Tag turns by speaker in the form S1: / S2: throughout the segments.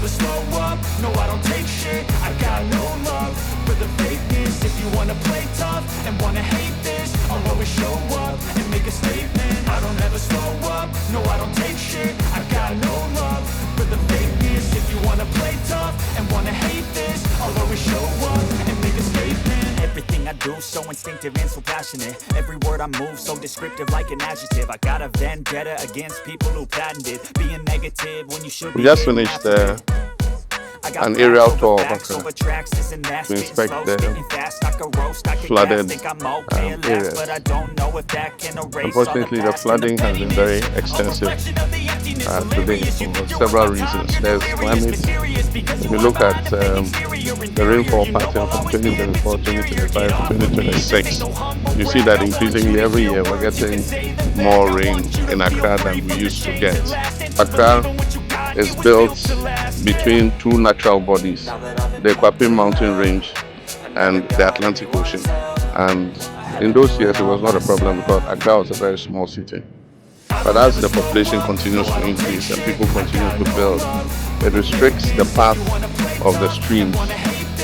S1: never slow up, no I don't take shit. I got no love for the fakeness. If you wanna play tough and wanna hate this, I'll always show up and make a statement. I don't ever slow up, no I don't take shit. I got no love for the fakeness. If you wanna play tough and wanna hate this, I'll always show up and make a statement. Everything I do so instinctive and so passionate. Every word I move so descriptive like an adjective. I got a vendetta against people who patented being negative when you should be.
S2: We just finished an aerial tour of Accra to inspect the flooded areas. Unfortunately, the flooding has been very extensive today for several reasons. There's climate. If you look at the rainfall pattern from 2024, 2025 to 2026, you see that increasingly every year we're getting more rain in Accra than we used to get. Accra is built between two natural bodies, the Kwapim mountain range and the Atlantic Ocean. And in those years it was not a problem because Accra was a very small city. But as the population continues to increase and people continue to build, it restricts the path of the streams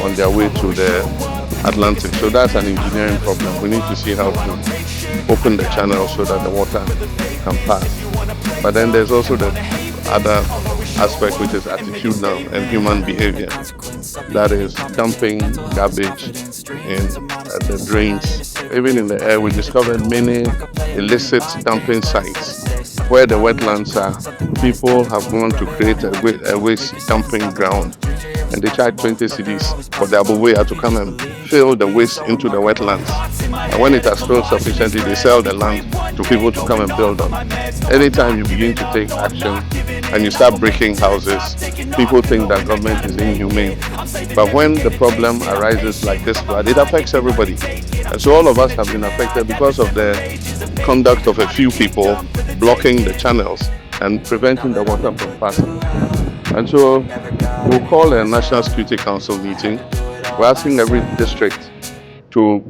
S2: on their way to the Atlantic. So that's an engineering problem. We need to see how to open the channel so that the water can pass. But then there's also the other aspect, which is attitudinal and human behavior. That is dumping garbage in the drains. Even in the air, we discovered many illicit dumping sites where the wetlands are. People have gone to create a waste dumping ground, and they charge 20 cedis for the Abubuya to come and fill the waste into the wetlands. And when it has filled sufficiently, they sell the land to people to come and build on. Anytime you begin to take action and you start breaking houses, people think that government is inhumane. But when the problem arises like this flood, it affects everybody. And so all of us have been affected because of the conduct of a few people blocking the channels and preventing the water from passing. And so we'll call a National Security Council meeting. We're asking every district to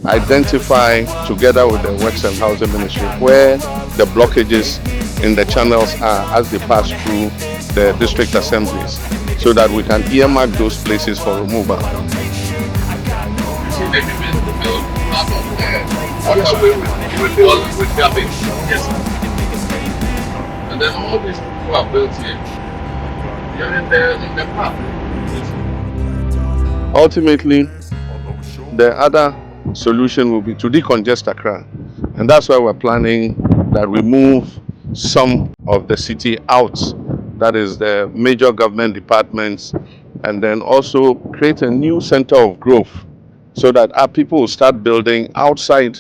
S2: identify, together with the Works and Housing Ministry, where the blockages in the channels are as they pass through the district assemblies, so that we can earmark those places for removal. Yes. And then all these people are built here. You're in the park. Ultimately, the other solution will be to decongest Accra. And that's why we're planning that we move some of the city out, that is the major government departments, and then also create a new center of growth so that our people will start building outside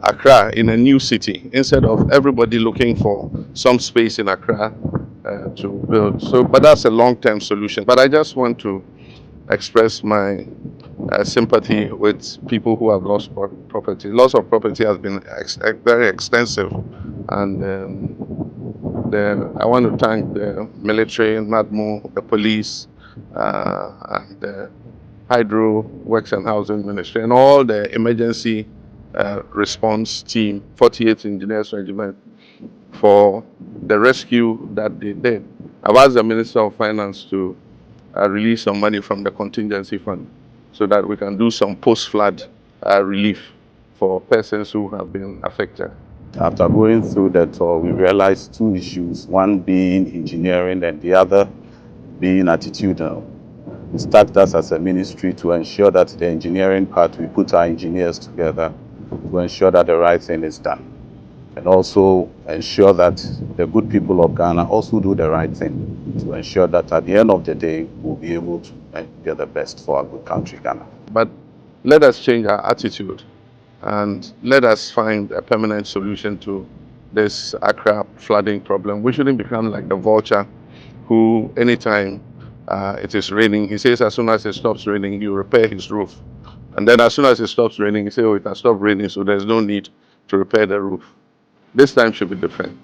S2: Accra in a new city instead of everybody looking for some space in Accra to build. So, but that's a long-term solution. But I just want to express my sympathy with people who have lost property. Loss of property has been very extensive, and I want to thank the military, NADMO, the police, and the Hydro, Works and Housing Ministry, and all the emergency response team, 48th Engineers Regiment, for the rescue that they did. I've asked the Minister of Finance to release some money from the contingency fund so that we can do some post-flood relief for persons who have been affected.
S3: After going through that tour, we realized two issues, one being engineering and the other being attitudinal. It's tasked us as a ministry to ensure that the engineering part, we put our engineers together to ensure that the right thing is done. And also ensure that the good people of Ghana also do the right thing to ensure that at the end of the day, we'll be able to get the best for our good country, Ghana.
S2: But let us change our attitude and let us find a permanent solution to this Accra flooding problem. We shouldn't become like the vulture who, anytime it is raining, he says as soon as it stops raining, you repair his roof. And then as soon as it stops raining, he says, oh, it has stopped raining, so there's no need to repair the roof. This time should be different.